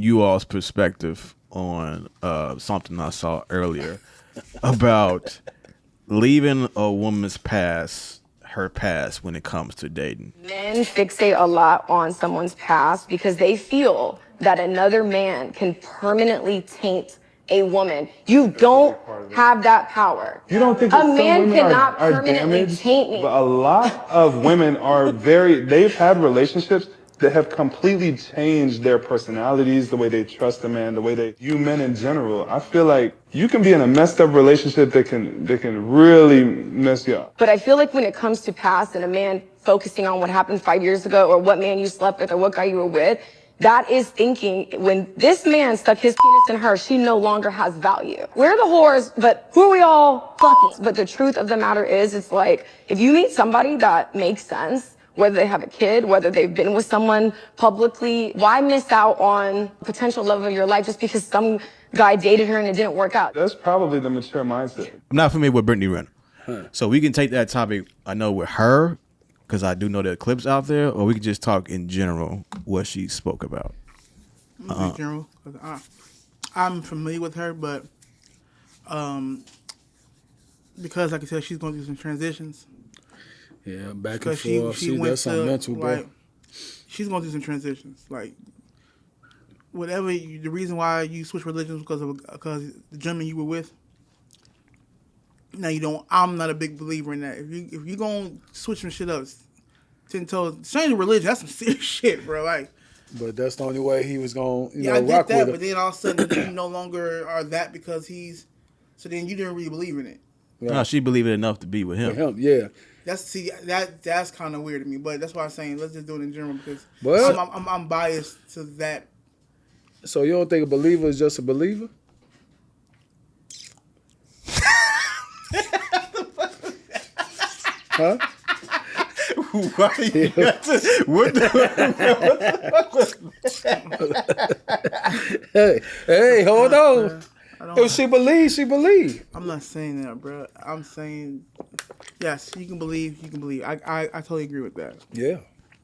you all's perspective on something I saw earlier about leaving a woman's past, her past, when it comes to dating. Men fixate a lot on someone's past because they feel that another man can permanently taint a woman. You don't have that power. You don't think a that some man women cannot are permanently damaged? taint me. But a lot of women are they've had relationships that have completely changed their personalities, the way they trust a man, the way they view men in general. I feel like you can be in a messed up relationship that can really mess you up. But I feel like when it comes to past and a man focusing on what happened 5 years ago or what man you slept with or what guy you were with, that is thinking when this man stuck his penis in her, she no longer has value. We're the whores, but who are we all fucking? But the truth of the matter is, it's like, if you meet somebody that makes sense, whether they have a kid, whether they've been with someone publicly, why miss out on potential love of your life just because some guy dated her and it didn't work out? That's probably the mature mindset. I'm not familiar with Brittany Renner. So we can take that topic, I know, with her, because I do know there are clips out there, or we can just talk in general what she spoke about. In general, 'cause I'm familiar with her, but because I can tell she's going through some transitions. Yeah, back and forth. She went that's something mental, bro. like, she's going through some transitions. Like, the reason why you switch religions because the gentleman you were with. Now you don't. I'm not a big believer in that. If you gonna switch some shit up, 10 toes, change religion. That's some serious shit, bro. Like, but that's the only way he was gonna, I get rock that. with But then all of a sudden you no longer are that because he's. So then you didn't really believe in it. Right. No, she believed it enough to be with him. Yeah. That's kind of weird to me. But that's why I'm saying let's just do it in general because I'm biased to that. So you don't think a believer is just a believer? Huh? Why you got to, what the fuck? Hey, hold on. If she believes, she believes. I'm not saying that, bro. I'm saying, yes, you can believe. I totally agree with that. Yeah.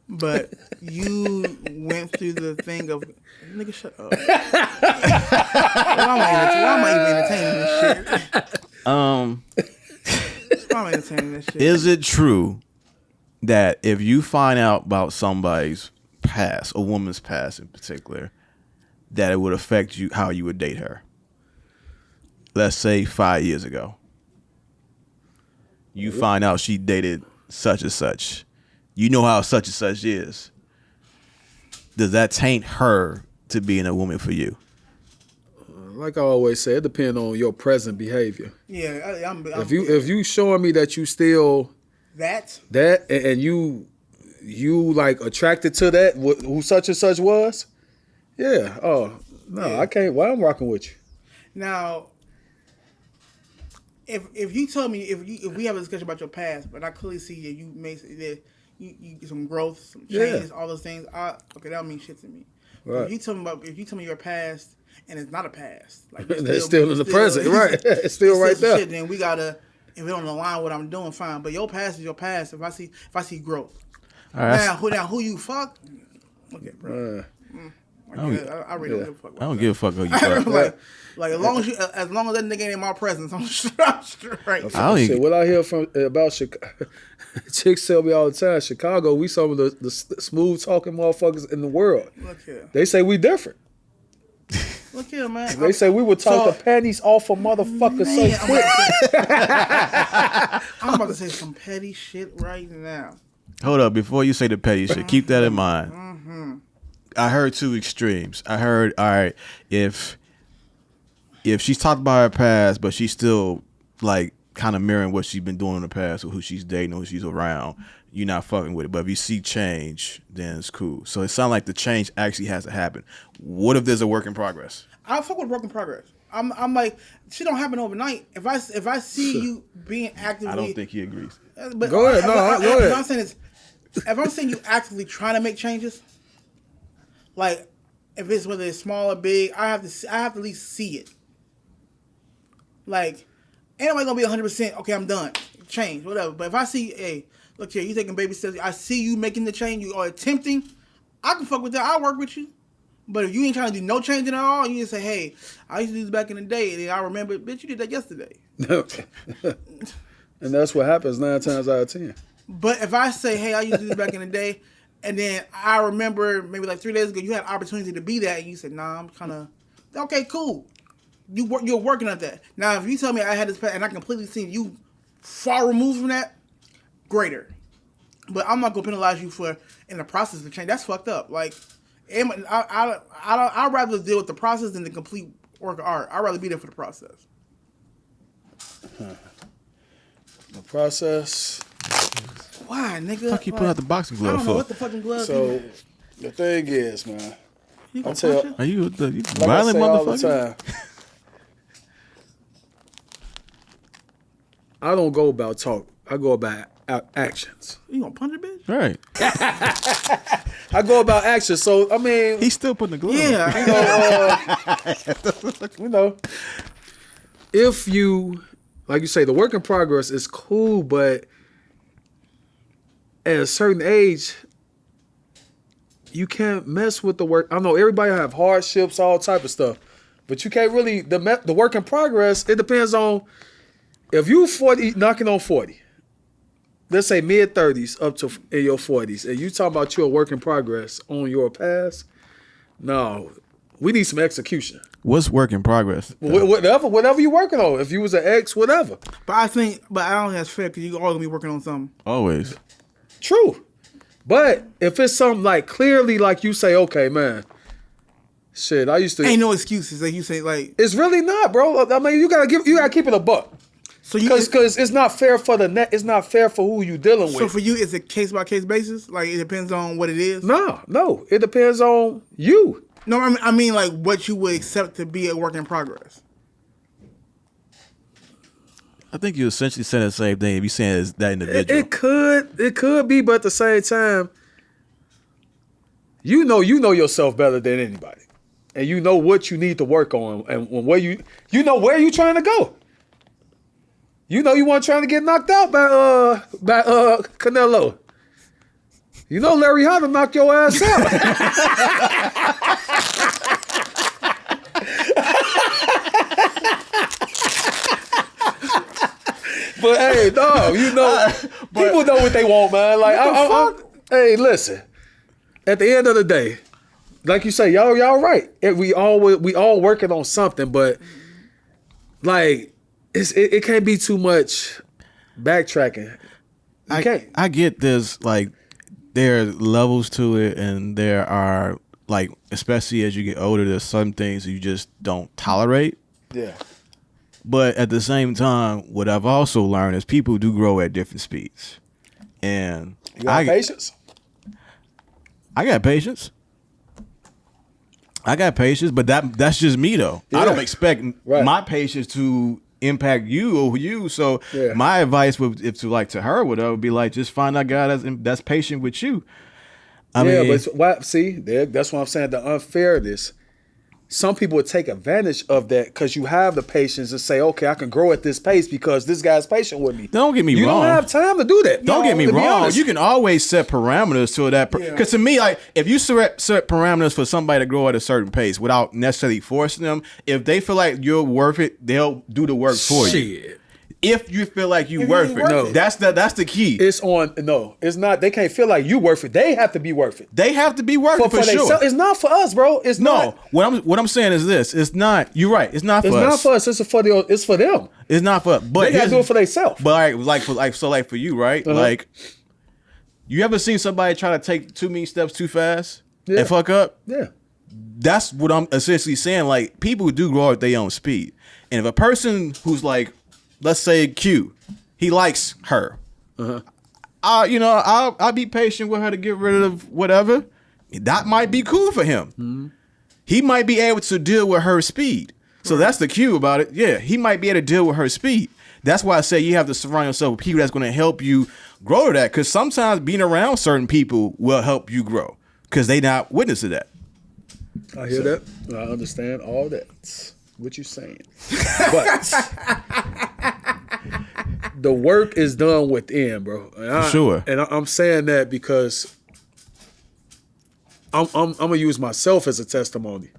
But you went through the thing of, nigga, shut up. Why am I even entertaining this shit? Why am I entertaining this shit? Is it true that if you find out about somebody's past, a woman's past in particular, that it would affect you how you would date her? Let's say 5 years ago. You find out she dated such and such. You know how such and such is. Does that taint her to being a woman for you? Like I always say, it depends on your present behavior. Yeah, if you showing me that you still that and you like attracted to that who such and such was, yeah. Oh no, yeah. I can't. Why I'm rocking with you now? If you tell me if we have a discussion about your past, but I clearly see that you made that you get some growth, some changes, all those things. Okay, that don't mean shit to me. Right. If you tell me your past and it's not a past, like it's still in the present, right? It's still right there. Shit, then we gotta. If it don't align with what I'm doing, fine. But your past is your past. If I see growth, now who you fuck? Okay, bro. I really don't give a fuck. I don't give a fuck who you fuck. like as long as that nigga ain't in my presence, I'm straight. What I hear about Chicago, chicks tell me all the time, Chicago, we some of the smooth talking motherfuckers in the world. Look here. They say we different. Look here, man. They say we would talk the panties off a motherfucker so quick. I'm about to say some petty shit right now. Hold up, before you say the petty shit, keep that in mind. Mm-hmm. I heard two extremes. I heard, all right, if she's talked about her past, but she's still like kind of mirroring what she's been doing in the past or who she's dating or who she's around, you're not fucking with it. But if you see change, then it's cool. So it sounds like the change actually has to happen. What if there's a work in progress? I fuck with work in progress. I'm like, shit don't happen overnight. If I see you being actively, I don't think he agrees. But go ahead. Go ahead. If I'm saying you actively trying to make changes, like if it's whether it's small or big, I have to at least see it. Like, ain't nobody gonna be 100%. Okay, I'm done. Change, whatever. But if I see, hey, look here, you taking baby steps. I see you making the change. You are attempting. I can fuck with that. I'll work with you. But if you ain't trying to do no changing at all, you just say, hey, I used to do this back in the day, and then I remember, bitch, you did that yesterday. And that's what happens 9 times out of 10. But if I say, hey, I used to do this back in the day, and then I remember maybe like 3 days ago, you had an opportunity to be that, and you said, nah, I'm kind of, okay, cool. You're working on that. Now, if you tell me I had this, and I completely seen you far removed from that, greater. But I'm not going to penalize you for, in the process to change. That's fucked up. Like, I'd rather deal with the process than the complete work of art. I'd rather be there for the process. The process. Why, nigga? Fuck you put out the boxing I glove don't know for? what the fucking glove So is. the thing is, man, You gonna I'll tell punch you- it? Are you like violent I say all the motherfucker? time, I don't go about talk. I go about actions. You gonna punch it, bitch? Right. I go about actions. So I mean, He's still putting the glove. Yeah. you know, if you, like you say, the work in progress is cool, but at a certain age, you can't mess with the work. I know everybody have hardships, all type of stuff, but you can't really, the work in progress, it depends on, if you 40, knocking on 40, let's say mid-30s up to in your 40s, and you talking about your work in progress on your past, no, we need some execution. What's work in progress? Whatever you're working on. If you was an ex, whatever. But I don't think that's fair because you all gonna be working on something. Always. True. But if it's something like clearly like you say, okay, man, shit, I used to. Ain't no excuses. Like you say, like It's really not, bro. I mean, you gotta keep it a buck. so you. Because it's not fair for the net. It's not fair for who you dealing So with. for you, it's a case by case basis. Like it depends on what it is. No. It depends on you. No, I mean like what you would accept to be a work in progress. I think you essentially saying the same thing if you saying it's that individual. It could be, but at the same time, you know yourself better than anybody, and you know what you need to work on, and where you know where you trying to go. You know you weren't trying to get knocked out by Canelo. You know Larry Hunter knocked your ass out. But hey, dog, you know, people know what they want, man. Like, hey, listen. At the end of the day, like you say, y'all right. We all working on something, but like, it can't be too much backtracking. You can't. I get this, like, there are levels to it, and there are, like, especially as you get older, there's some things you just don't tolerate. Yeah. But at the same time, what I've also learned is people do grow at different speeds. And You got patience? I got patience. But that's just me though. Yeah. I don't expect Right. my patience to impact you or you. So Yeah. my advice would, if to like to her, would be like, just find a guy that's patient with you. I mean, but why? See, that's what I'm saying. The unfairness. Some people would take advantage of that because you have the patience and say, okay, I can grow at this pace because this guy's patient with me. Don't get me you wrong. You don't have time to do that. Don't get me to be wrong. honest. You can always set parameters to that. Because to me, like, if you set parameters for somebody to grow at a certain pace without necessarily forcing them, if they feel like you're worth it, they'll do the work for you. Shit. If you feel like you If worth you it, worth no, it. that's the key. It's not. They can't feel like you worth it. They have to be worth it. They have to be worth it for sure. themselves. It's not for us, bro. It's No, not. what I'm saying is this: it's not. You're right. It's not for It's us. not for us. It's for them. It's not for. But They gotta do it for themselves. But like for you, right? Like, you ever seen somebody try to take too many steps too fast Yeah. and fuck up? Yeah. That's what I'm essentially saying. Like, people do grow at their own speed, and if a person who's like, let's say Q, he likes her. I'll be patient with her to get rid of whatever. That might be cool for him. He might be able to deal with her speed. So that's the cue about it. Yeah, he might be able to deal with her speed. That's why I say you have to surround yourself with people that's going to help you grow to that. Because sometimes being around certain people will help you grow because they not witness to that. I hear that. I understand all that. What you saying? But the work is done within, bro. Sure. And I'm saying that because I'm gonna use myself as a testimony.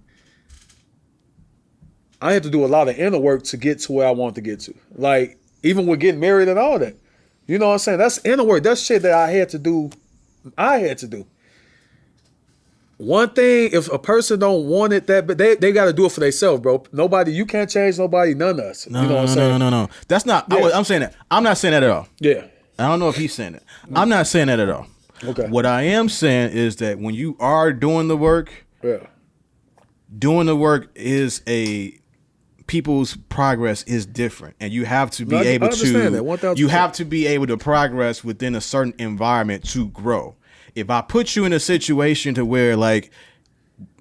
I had to do a lot of inner work to get to where I want to get to. Like, even with getting married and all that. You know what I'm saying? That's inner work. That's shit that I had to do. One thing, if a person don't want it that, but they got to do it for themselves, bro. Nobody, you can't change nobody, none of us. No, you know what I'm saying? No. That's not, Yeah. I'm saying that. I'm not saying that at all. Yeah. I don't know if he's saying it. I'm not saying that at all. Okay. What I am saying is that when you are doing the work, doing the work is people's progress is different, and you have to be able to. You have to be able to progress within a certain environment to grow. If I put you in a situation to where like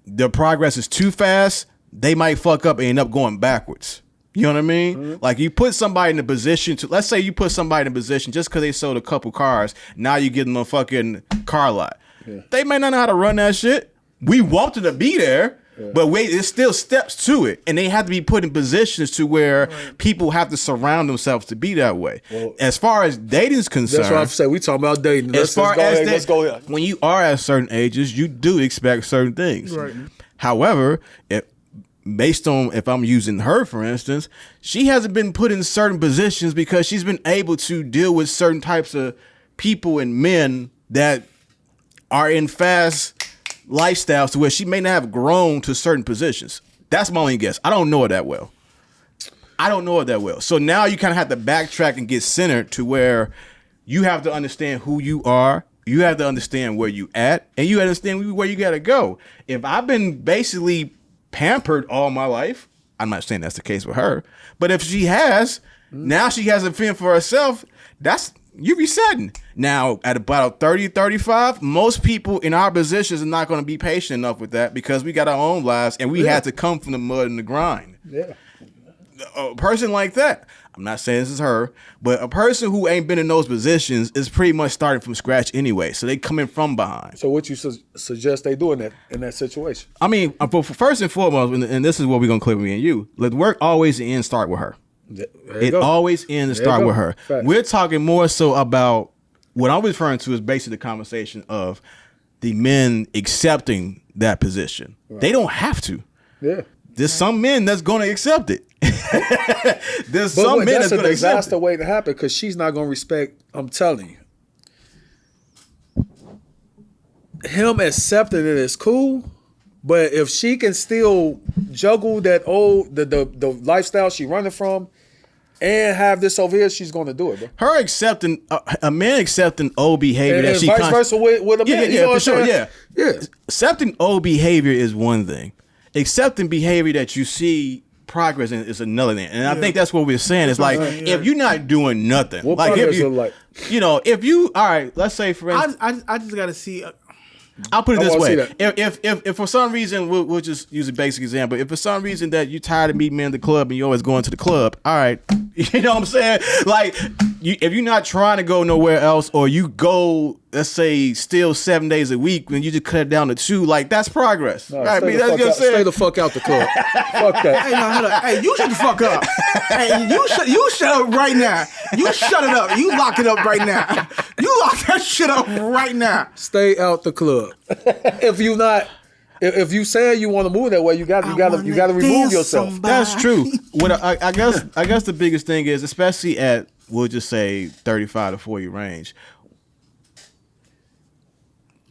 the progress is too fast, they might fuck up and end up going backwards. You know what I mean? Mm-hmm. Like you put somebody in a position to, let's say you put somebody in a position just because they sold a couple cars, now you give them a fucking car lot. Yeah. They may not know how to run that shit. We want them to be there, but there's still steps to it. And they have to be put in positions to where people have to surround themselves to be that way. Well, as far as dating is concerned. That's what I'm saying. We talking about dating. Let's go ahead. When you are at certain ages, you do expect certain things. Right. However, based on, if I'm using her, for instance, she hasn't been put in certain positions because she's been able to deal with certain types of people and men that are in fast lifestyles to where she may not have grown to certain positions. That's my only guess. I don't know it that well. So now you kind of have to backtrack and get centered to where you have to understand who you are. You have to understand where you at, and you understand where you got to go. If I've been basically pampered all my life, I'm not saying that's the case with her, but if she has, now she has a fend for herself, you resetting. Now, at about 30, 35, most people in our positions are not going to be patient enough with that because we got our own lives and we had to come from the mud and the grind. Yeah. A person like that, I'm not saying this is her, but a person who ain't been in those positions is pretty much starting from scratch anyway. So they coming from behind. So what you suggest they do in that situation? I mean, first and foremost, and this is what we're going to clear with me and you, let work always end start with her. It always ends and start with her. Fact. We're talking more so about what I'm referring to is basically the conversation of the men accepting that position. Right. They don't have to. Yeah. There's some men that's going to accept it. There's some men that's going to accept it. That's a disaster way to happen because she's not going to respect, I'm telling you. Him accepting it is cool, but if she can still juggle that the lifestyle she running from and have this over here, she's going to do it, bro. Her accepting, a man accepting old behavior and she vice versa with a man. Yeah, for sure, yeah. Accepting old behavior is one thing. Accepting behavior that you see progress in is another thing. And I think that's what we're saying. It's like, if you're not doing nothing. What like progress look like? You know, if you, all right, let's say for instance. I just got to see. I'll put it this way. If for some reason, we'll just use a basic example. If for some reason that you're tired of meeting men in the club and you're always going to the club, all right, you know what I'm saying? Like, if you're not trying to go nowhere else, or you go, let's say, still 7 days a week, and you just cut it down to 2, like that's progress. No, right? Stay the fuck out the club. Fuck that. Hey, no, hold up. Hey, you shut the fuck up. Hey, you shut up right now. You shut it up. You lock it up right now. You lock that shit up right now. Stay out the club. If you say you want to move that way, you got to remove yourself. Somebody. That's true. What I guess the biggest thing is, especially at, we'll just say 35 to 40 range.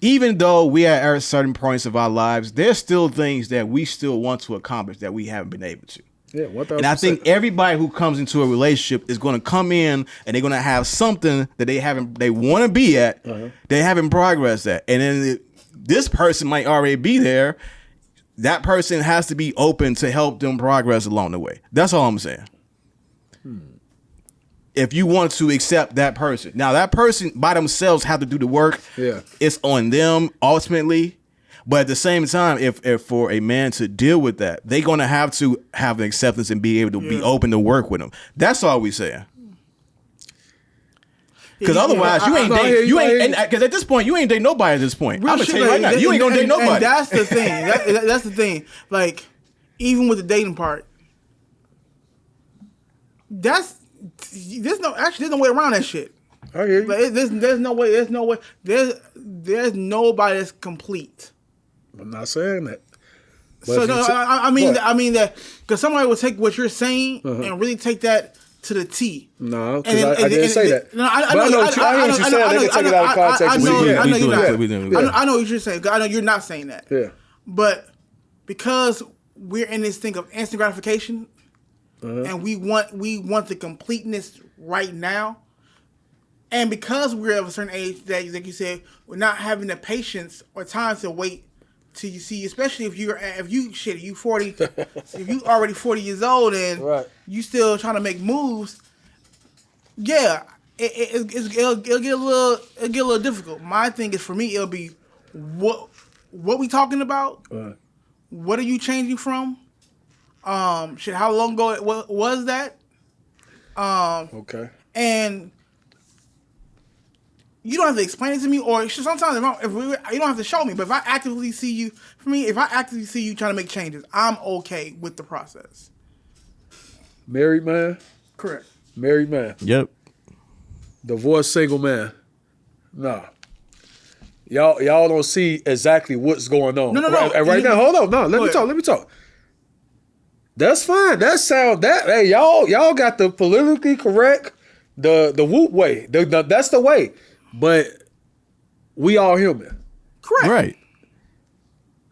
Even though we are at certain points of our lives, there's still things that we still want to accomplish that we haven't been able to. Yeah, 1,000%. And I think everybody who comes into a relationship is going to come in and they're going to have something that they want to be at, they haven't progressed at. And then this person might already be there. That person has to be open to help them progress along the way. That's all I'm saying. If you want to accept that person. Now, that person by themselves have to do the work. Yeah. It's on them ultimately. But at the same time, if for a man to deal with that, they're going to have an acceptance and be able to be open to work with them. That's all we saying. Because otherwise, because at this point, you ain't date nobody at this point. I'm going to tell you right now, you ain't going to date nobody. And that's the thing. That's the thing. Like, even with the dating part, there's no way around that shit. I hear you. Like, there's no way. There's nobody that's complete. I'm not saying that. But So if no, you I mean that because somebody will take what you're saying Uh-huh. and really take that to the T. No, because I didn't say that. No, I But I know what you're saying. They can take it out of context. I know you're not. I know what you're saying. I know you're not saying that. Yeah. But because we're in this thing of instant gratification, and we want the completeness right now, and because we're of a certain age that, like you said, we're not having the patience or time to wait till you see, especially if you 40, if you already 40 years old and you still trying to make moves, yeah, it'll get a little difficult. My thing is, for me, it'll be what we talking about. What are you changing from? How long ago was that? Okay. And you don't have to explain it to me, or sometimes you don't have to show me. But if I actively see you, trying to make changes, I'm okay with the process. Married man? Correct. Married man. Yep. Divorced single man. Nah. Y'all don't see exactly what's going on. No. Right now, hold on. No, let me talk. That's fine. Hey, y'all got the politically correct, the whoop way. That's the way. But we all human. Correct. Right.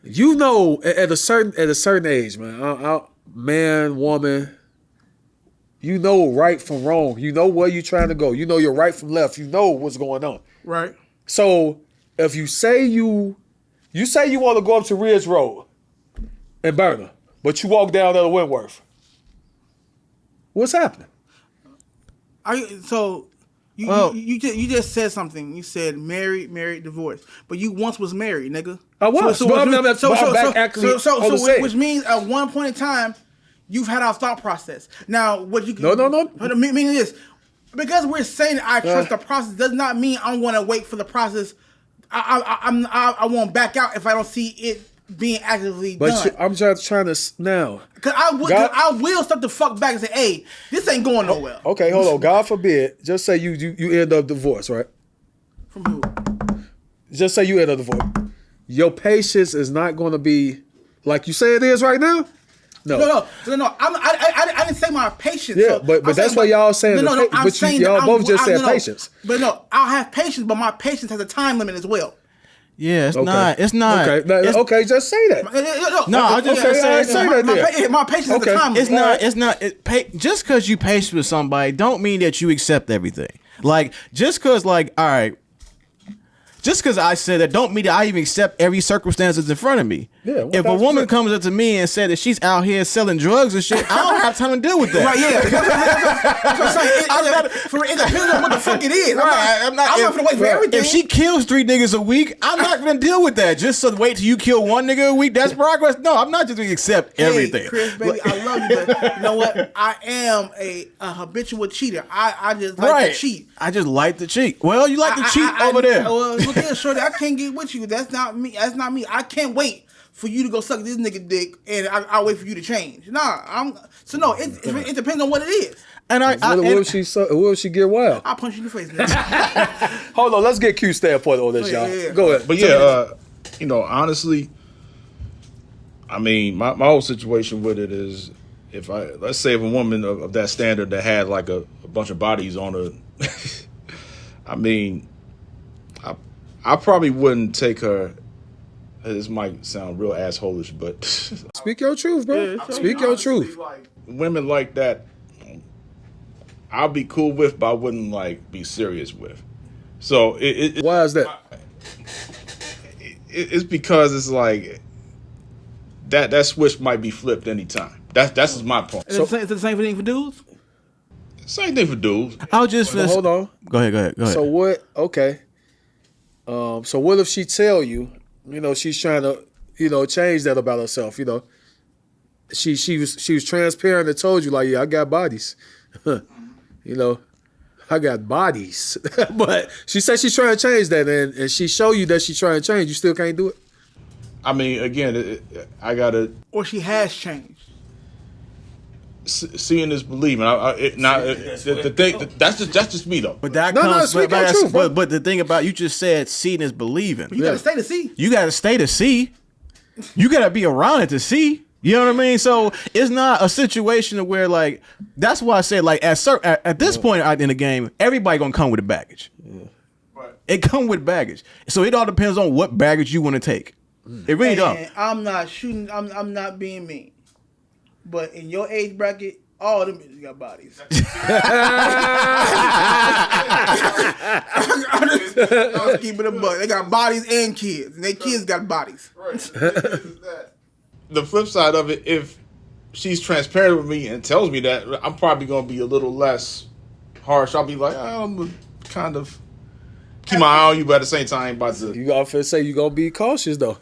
You know, at a certain age, man, man, woman, you know right from wrong. You know where you're trying to go. You know your right from left. You know what's going on. Right. So if you say you want to go up to Ridge Road and Burner, but you walk down to Wentworth, what's happening? You just said something. You said married, divorced, but you once was married, nigga. I was. Which means at one point in time, you've had our thought process. Now, what you no. Meaning this, because we're saying I trust the process does not mean I want to wait for the process. I won't back out if I don't see it being actively done. But I'm just trying to now. Cause I will start to fuck back and say, "Hey, this ain't going nowhere." Okay, hold on. God forbid. Just say you end up divorced, right? From who? Just say you end up divorced. Your patience is not going to be like you say it is right now. No. I didn't say my patience. Yeah, but that's what y'all saying. Y'all both just said patience. But no, I'll have patience, but my patience has a time limit as well. Yeah, it's not. It's not. Okay, just say that. I just say that. My patience has a time limit. It's not. Just because you patient with somebody, don't mean that you accept everything. Like just because, all right. Just because I said that don't mean that I even accept every circumstance that's in front of me. Yeah, if a woman comes up to me and said that she's out here selling drugs and shit, I don't have time to deal with that. Right, yeah. It depends on what the fuck it is. I'm not going to wait for everything. If she kills 3 niggas a week, I'm not going to deal with that. Just so wait till you kill 1 nigga a week, that's progress? No, I'm not just going to accept everything. Chris, baby, I love you, but you know what? I am a habitual cheater. I just like to cheat. I just like to cheat. Well, you like to cheat over there. Well, look here, shorty, I can't get with you. That's not me. I can't wait for you to go suck this nigga dick, and I'll wait for you to change. It depends on what it is. And what if she get wild? I'll punch you in the face, nigga. Hold on, let's get Q's standpoint on this, y'all. Yeah. Go ahead. But honestly, I mean, my whole situation with it is, let's say if a woman of that standard that had like a bunch of bodies on her, I mean, I probably wouldn't take her. This might sound real assholish, but speak your truth, bro. Speak your truth. Women like that, I'll be cool with, but I wouldn't be serious with. So why is that? It's because it's like that switch might be flipped anytime. That's my point. Is it the same thing for dudes? Same thing for dudes. I'll just hold on. Go ahead. So what? Okay. So what if she tell you, she's trying to, change that about herself. She was transparent and told you yeah, I got bodies. I got bodies. But she said she's trying to change that, and she show you that she's trying to change. You still can't do it. I mean, again, I gotta. Or she has changed. Seeing is believing. The thing that's just me though. But that comes. But the thing about you just said seeing is believing. But you gotta stay to see. You gotta stay to see. You gotta be around it to see. You know what I mean? So it's not a situation where like that's why I said like at this point in the game, everybody gonna come with a baggage. Yeah. It come with baggage. So it all depends on what baggage you want to take. It really don't. I'm not shooting. I'm not being mean, but in your age bracket, all them bitches got bodies. I was keeping it a buck. They got bodies and kids, and their kids got bodies. Right. The flip side of it, if she's transparent with me and tells me that, I'm probably going to be a little less harsh. I'll be like, I'm kind of keep my eye on you, but at the same time, I ain't about to. You gotta say you gonna be cautious though.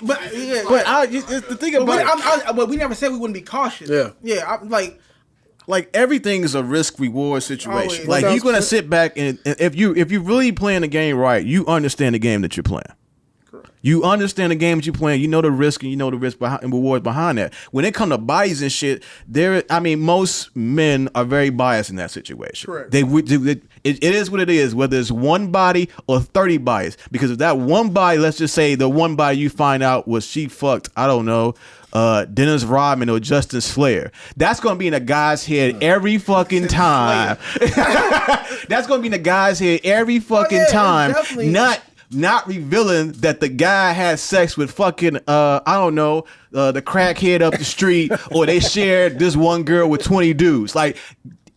But the thing about but we never said we wouldn't be cautious. Yeah. I'm like everything is a risk reward situation. Always. Like you're gonna sit back and if you really playing the game right, you understand the game that you're playing. You understand the game that you're playing. You know the risk and you know the risk behind, and rewards behind that. When it comes to bodies and shit, most men are very biased in that situation. Correct. It is what it is, whether it's one body or 30 bodies. Because if that one body, let's just say the one body you find out was she fucked, I don't know, Dennis Rodman or Justin Slayer, that's going to be in a guy's head every fucking time. That's going to be in a guy's head every fucking time. Not revealing that the guy had sex with fucking I don't know, the crackhead up the street, or they shared this one girl with 20 dudes. Like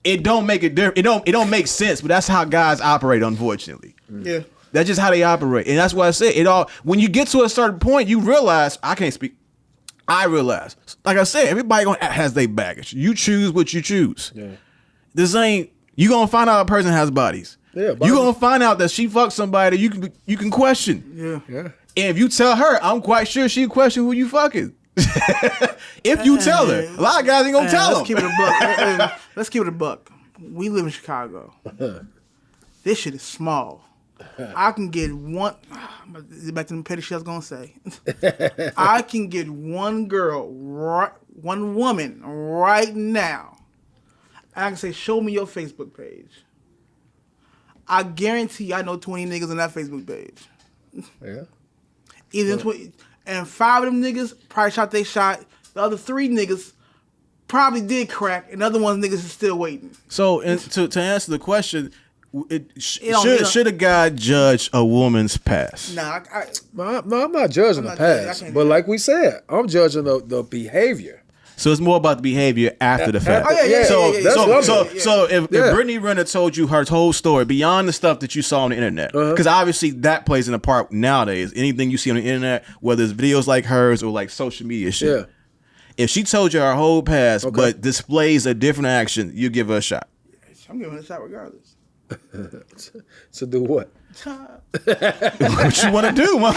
it don't make it different. It don't make sense, but that's how guys operate, unfortunately. Yeah. That's just how they operate. And that's why I say it all. When you get to a certain point, you realize I can't speak. I realize, like I said, everybody has their baggage. You choose what you choose. Yeah. This ain't, you gonna find out a person has bodies. Yeah, you gonna find out that she fucked somebody you can question. Yeah. And if you tell her, I'm quite sure she question who you fucking. If you tell her, a lot of guys ain't gonna tell them. Keep it a buck. Let's keep it a buck. We live in Chicago. This shit is small. I can get one. Back to the petty shit I was gonna say. I can get one girl, one woman right now. And I can say, show me your Facebook page. I guarantee I know 20 niggas on that Facebook page. Yeah. Either 20, and 5 of them niggas probably shot they shot. The other 3 niggas probably did crack, and the other ones niggas is still waiting. So, and to answer the question, should a guy judge a woman's past? Nah, I'm not judging the past, but like we said, I'm judging the behavior. So it's more about the behavior after the fact. So if Brittany Renner told you her whole story beyond the stuff that you saw on the internet, because obviously that plays in a part nowadays. Anything you see on the internet, whether it's videos like hers or like social media shit. Yeah. If she told you her whole past, but displays a different action, you give her a shot. I'm giving her a shot regardless. To do what? What you want to do, man?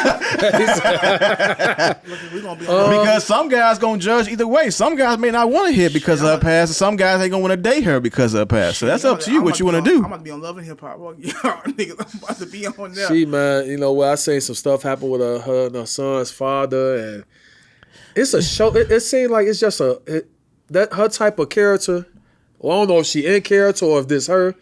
Because some guys gonna judge either way. Some guys may not want to hit because of her past, and some guys ain't gonna want to date her because of her past. So that's up to you what you want to do. I'm about to be on Love and Hip Hop. Well, niggas, I'm about to be on there. See, man, you know what? I seen some stuff happen with her and her son's father, and it's a show. It seems like it's just that her type of character. Well, I don't know if she in character or if this her.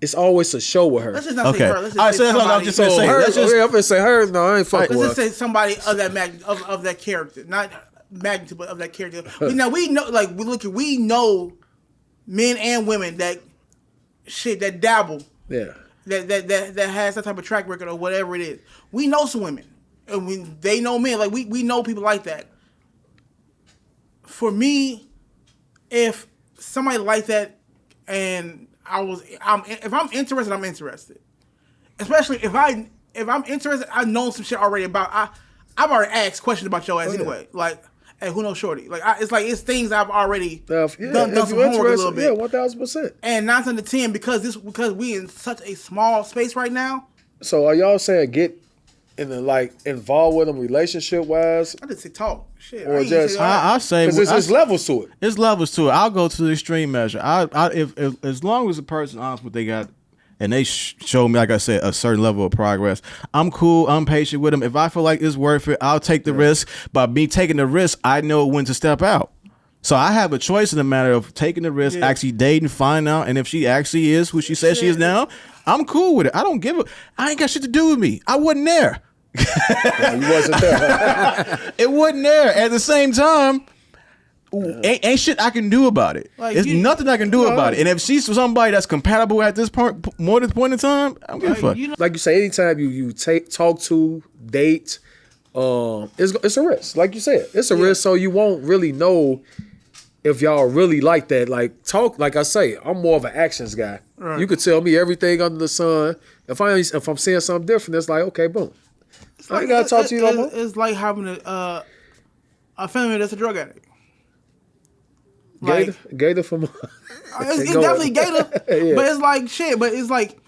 It's always a show with her. Let's just not say her. Let's just say somebody. I'm just gonna say her. I'm gonna say her. No, I ain't fucking with her. Let's just say somebody of that of that character, not magnitude, but of that character. We know, like we know men and women that dabble. Yeah. That has that type of track record or whatever it is. We know some women, and they know men. Like we know people like that. For me, if somebody like that, and if I'm interested, I'm interested. Especially if I'm interested, I know some shit already about. I've already asked questions about your ass anyway. Like, hey, who knows Shorty? Like, it's things I've already done some homework a little bit. Yeah, 1,000%. And 9 times out of 10, because we in such a small space right now. So are y'all saying get in the involved with them relationship wise? I just say talk shit. Or just I say because there's levels to it. There's levels to it. I'll go to the extreme measure. If as long as the person honest what they got and they show me, like I said, a certain level of progress, I'm cool. I'm patient with them. If I feel like it's worth it, I'll take the risk. By me taking the risk, I know when to step out. So I have a choice in the matter of taking the risk, actually dating, find out, and if she actually is who she says she is now, I'm cool with it. I don't give a. I ain't got shit to do with me. I wasn't there. You wasn't there. It wasn't there. At the same time, ain't shit I can do about it. Like, There's nothing I can do about it. And if she's somebody that's compatible at this point, more than this point in time, I don't give a fuck. Like you say, anytime you talk to, date, it's a risk. Like you said, it's a risk. So you won't really know if y'all really like that. Like talk, like I say, I'm more of an actions guy. Right. You could tell me everything under the sun. If I'm seeing something different, it's like, okay, boom. I ain't gotta talk to you no more. It's like having a family that's a drug addict. Gator from it's definitely Gator, yeah. But it's like shit. But it's like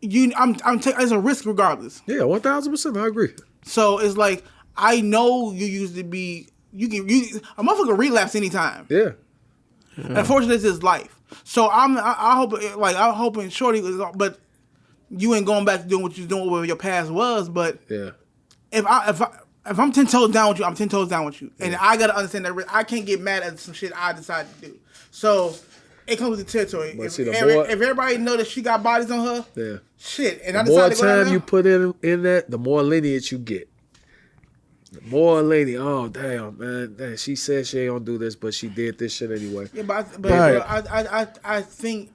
it's a risk regardless. Yeah, 1,000%. I agree. So it's like I know you used to be. A motherfucker relapse anytime. Yeah. Unfortunately, it's his life. So I'm hoping Shorty was, but you ain't going back to doing what you was doing whatever your past was. But yeah, if I'm 10 toes down with you, I'm 10 toes down with you, and I gotta understand that I can't get mad at some shit I decided to do. So it comes with the territory. If everybody know that she got bodies on her, yeah, shit. And the more time you put in that, the more lineage you get. The more lady, oh damn, man, damn, she said she ain't gonna do this, but she did this shit anyway. Yeah, but I think.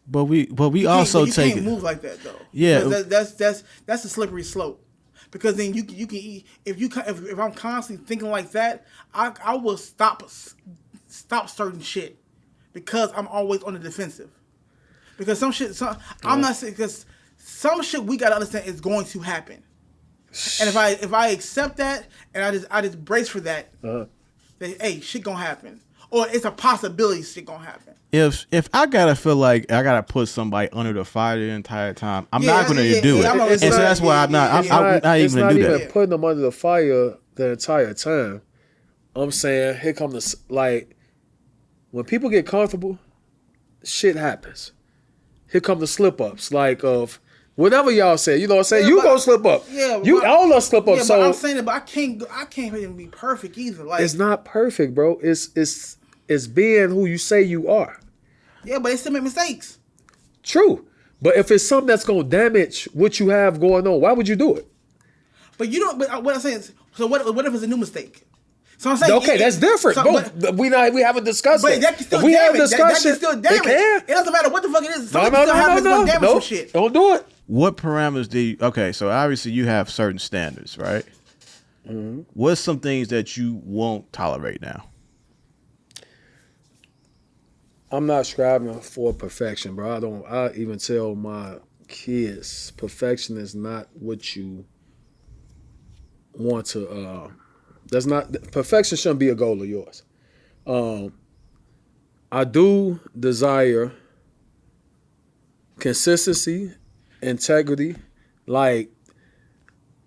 But we also take you can't move like that though. Yeah, that's a slippery slope. Because then you can if I'm constantly thinking like that, I will stop certain shit because I'm always on the defensive. Because some shit, I'm not saying because some shit we gotta understand is going to happen. And if I accept that and I just brace for that, then hey, shit gonna happen, or it's a possibility shit gonna happen. If I gotta feel like I gotta put somebody under the fire the entire time, I'm not gonna do it, and so that's why I'm not even gonna do that. It's not even putting them under the fire the entire time. I'm saying here come the like when people get comfortable, shit happens. Here come the slip ups, like of. Whatever y'all say, you know what I'm saying? You gonna slip up. Yeah, all us slip up. Yeah, so but I'm saying it, but I can't even be perfect either. Like it's not perfect, bro. It's being who you say you are. Yeah, but they still make mistakes. True, but if it's something that's gonna damage what you have going on, why would you do it? But you don't. But what I'm saying is, so what if it's a new mistake? So I'm saying okay, that's different. So, we haven't discussed it. But that can still we damage. Have discussion, that can still damage. It doesn't matter what the fuck it is. No, damage some shit. Don't do it. What parameters do you? Okay, so obviously you have certain standards, right? Mm-hmm. What's some things that you won't tolerate now? I'm not striving for perfection, bro. I even tell my kids perfection is not what you want to. That's not perfection. Shouldn't be a goal of yours. I do desire consistency, integrity. Like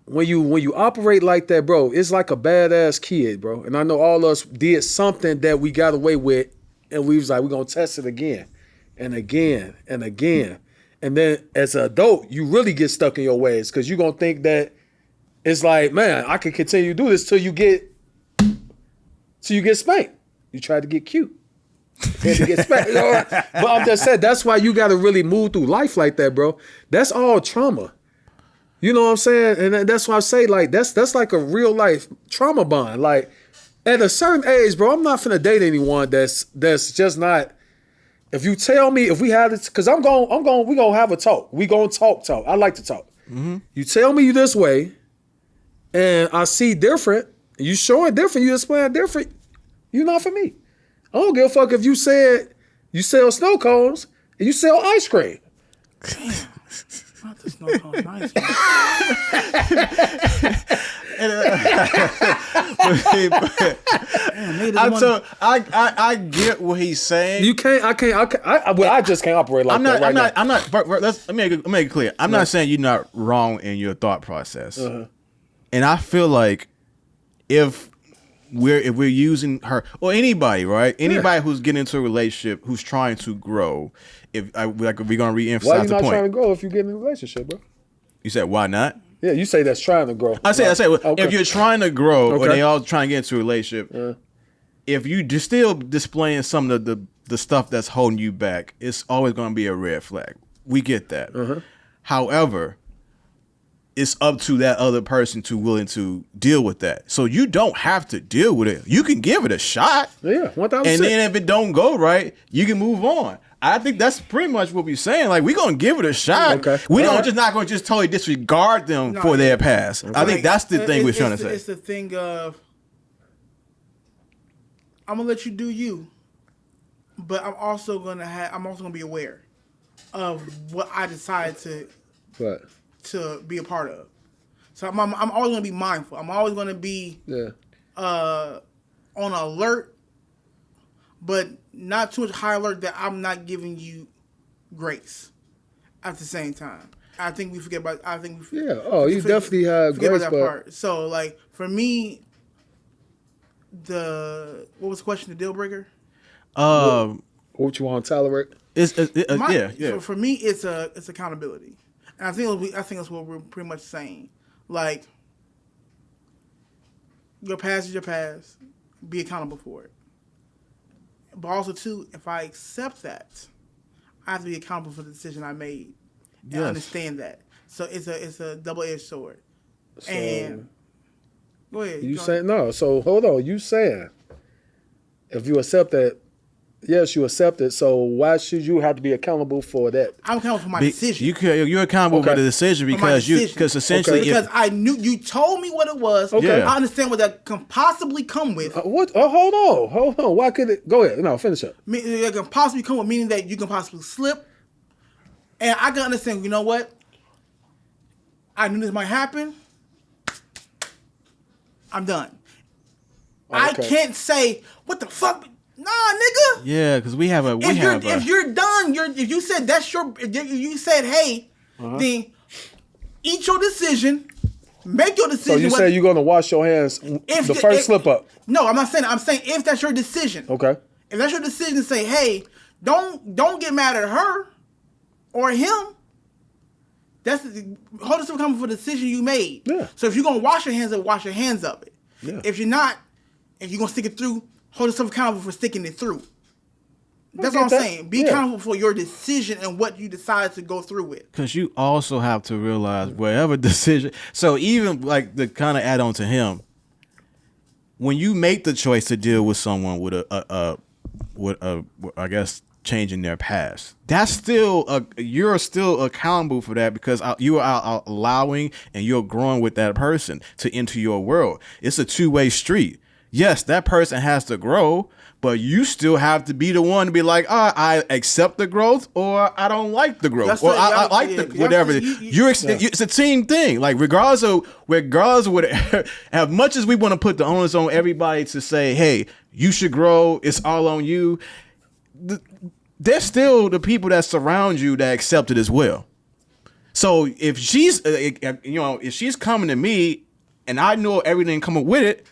when you operate like that, bro, it's like a badass kid, bro. And I know all of us did something that we got away with, and we was like, we're gonna test it again and again and again. And then as an adult, you really get stuck in your ways because you're gonna think that it's like, man, I can continue to do this till you get spanked. You try to get cute. To get spanked. But I'm just saying, that's why you gotta really move through life like that, bro. That's all trauma. You know what I'm saying? And that's why I say, like, that's like a real life trauma bond. Like, at a certain age, bro, I'm not finna date anyone that's just not. If you tell me if we have this, because we gonna have a talk. We gonna talk. I like to talk. Mm-hmm. You tell me you this way, and I see different. You showing different. You explain different. You not for me. I don't give a fuck if you said you sell snow cones and you sell ice cream. Damn. Not the snow cones and ice cream. I get what he's saying. You can't. I just can't operate like that right now. I'm not. Let me make it clear. I'm not saying you're not wrong in your thought process. Uh-huh. And I feel like if we're using her or anybody, right? Anybody who's getting into a relationship, who's trying to grow, if we're gonna reemphasize the point. Why are you not trying to grow if you get in a relationship, bro? You said why not? Yeah, you say that's trying to grow. I say, okay. If you're trying to grow, or they all trying to get into a relationship, if you just still displaying some of the stuff that's holding you back, it's always going to be a red flag. We get that. Uh-huh. However, it's up to that other person to willing to deal with that. So you don't have to deal with it. You can give it a shot. Yeah, 1,000%. And then if it don't go right, you can move on. I think that's pretty much what we're saying. Like, we're going to give it a shot. Okay. We All don't right. just not going to just totally disregard them for their past. I think that's the thing we're trying to say. It's the thing of, I'm going to let you do you, but I'm also going to be aware of what I decide Right. to be a part of. So I'm always going to be mindful. I'm always going to be on alert, but not too much high alert that I'm not giving you grace at the same time. I think we forget about. Yeah. Oh, you definitely have forget grace, about that part. So, like, for me, what was the question? The deal breaker? What you want to tolerate? Yeah. For me, it's accountability, and I think that's what we're pretty much saying. Like, your past is your past. Be accountable for it. But also, too, if I accept that, I have to be accountable for the decision I made and understand that. So it's a double-edged sword. So, and go ahead. You saying no? So hold on. You saying if you accept that? Yes, you accept it. So why should you have to be accountable for that? I'm accountable for my decision. You're accountable for the decision because essentially because I knew you told me what it was. Okay. I understand what that can possibly come with. What? Oh, hold on. Why could it? Go ahead. No, finish up. It can possibly come with, meaning that you can possibly slip. And I can understand. You know what? I knew this might happen. I'm done. I can't say what the fuck. Nah, nigga. Yeah, because if you're done, if you said that's your, if you said hey, then eat your decision, make your decision. So you say you're gonna wash your hands the first slip up? No, I'm not saying. I'm saying if that's your decision. Okay. If that's your decision, say hey, don't get mad at her or him. Hold yourself accountable for the decision you made. Yeah. So if you're gonna wash your hands of it. Yeah. If you're not, if you're gonna stick it through, hold yourself accountable for sticking it through. That's what I'm saying. Be accountable for your decision and what you decide to go through with. Because you also have to realize whatever decision. So even like the kind of add on to him, when you make the choice to deal with someone with I guess changing their past, that's still you're still accountable for that because you are allowing and you're growing with that person to enter your world. It's a two-way street. Yes, that person has to grow, but you still have to be the one to be like, I accept the growth or I don't like the growth. Or I like the whatever. It's a team thing. Like regardless of what, as much as we want to put the onus on everybody to say, hey, you should grow, it's all on you. There's still the people that surround you that accept it as well. So if she's, if she's coming to me and I know everything coming with it,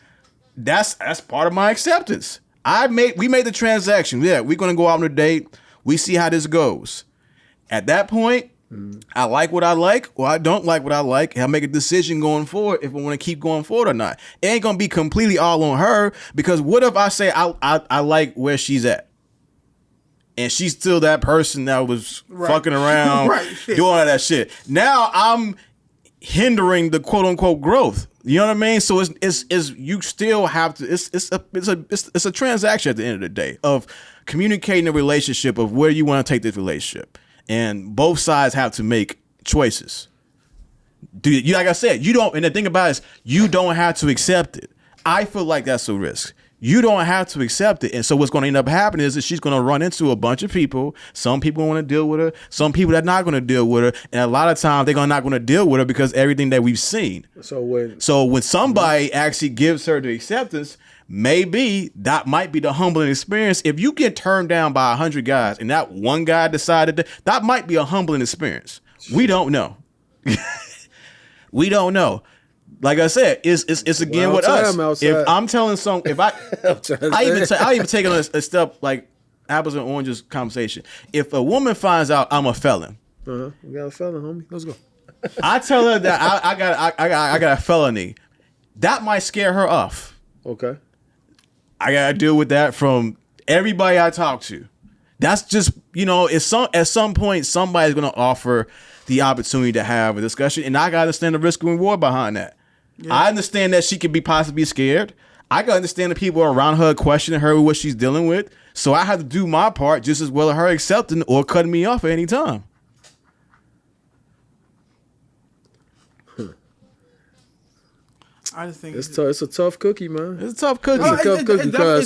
that's part of my acceptance. We made the transaction. Yeah, we're gonna go out on a date. We see how this goes. At that point, I like what I like, or I don't like what I like. I'll make a decision going forward if I want to keep going forward or not. It ain't gonna be completely all on her because what if I say I like where she's at, and she's still that person that was fucking around, doing all that shit. Now I'm hindering the quote unquote growth. You know what I mean? So it's you still have to. It's a transaction at the end of the day of communicating the relationship of where you want to take this relationship, and both sides have to make choices. Like I said, you don't. And the thing about it is, you don't have to accept it. I feel like that's a risk. You don't have to accept it. And so what's going to end up happening is that she's going to run into a bunch of people. Some people want to deal with her. Some people that are not going to deal with her. And a lot of times they're not going to deal with her because everything that we've seen. So when somebody actually gives her the acceptance, maybe that might be the humbling experience. If you get turned down by 100 guys and that one guy decided that might be a humbling experience. We don't know. We don't know. Like I said, it's again with us. If I'm telling I even take a step like apples and oranges conversation. If a woman finds out I'm a felon, we got a felon, homie. Let's go. I tell her that I got a felony. That might scare her off. Okay. I gotta deal with that from everybody I talk to. That's just at some point somebody's gonna offer the opportunity to have a discussion. And I got to understand the risk and reward behind that. I understand that she could be possibly scared. I can understand the people around her questioning her with what she's dealing with. So I have to do my part just as well as her accepting or cutting me off at any time. I just think It's a tough cookie, man. It's a tough cookie. No, It's a tough cookie because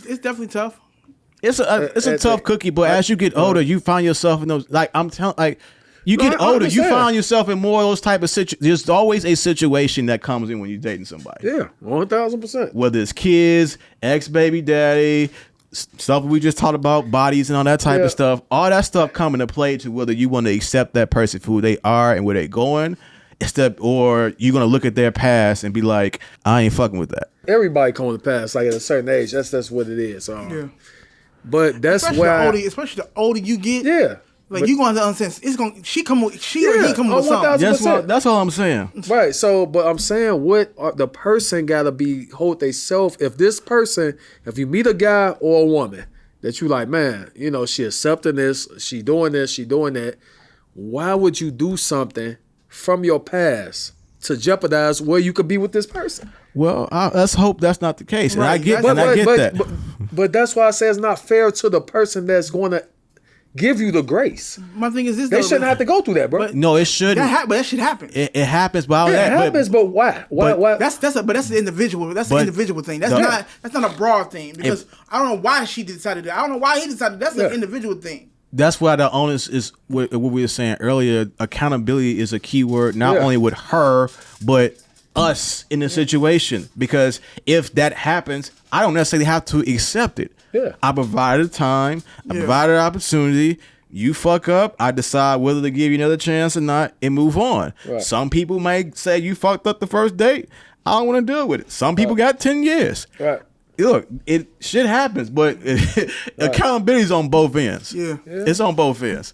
it's definitely tough. It's a tough cookie, but as you get older, you find yourself in those, like I'm telling, like you get I older, you understand. find yourself in more of those type of situations. There's always a situation that comes in when you're dating somebody. yeah, 1000%. Whether it's kids, ex-baby daddy, stuff we just talked about, bodies and all that type Yeah. of stuff. All that stuff come into play to whether you want to accept that person for who they are and where they're going, or you're gonna look at their past and be like, I ain't fucking with that. Everybody come to pass like at a certain age. That's what it is. Yeah. But that's Especially the older you get. yeah. Like you gonna have to understand, it's gonna she or he come with something. 1000%. That's all I'm saying. Right. So, but I'm saying the person gotta hold they self. If you meet a guy or a woman that you like, man, you know, she accepting this, she doing that. Why would you do something from your past to jeopardize where you could be with this person? Well, let's hope that's not the case. And Right. I get But that. But that's why I say it's not fair to the person that's going to give you the grace. My thing is this: They shouldn't have to go through that, bro. No, it shouldn't. that shit happens. It happens, but It happens, but why? Why? That's the individual. That's But an individual thing. That's not a broad thing because I don't know why she decided that. I don't know why he decided. That's an individual thing. That's why the onus is what we were saying earlier. Accountability is a key word, not only with her, but us in the situation. Because if that happens, I don't necessarily have to accept it. Yeah. I provided time. I provided opportunity. You fuck up, I decide whether to give you another chance or not and move on. Right. Some people may say you fucked up the first date. I don't want to deal with it. Some people got 10 years. Right. Look, shit happens, but accountability's on both ends. Yeah. It's on both ends.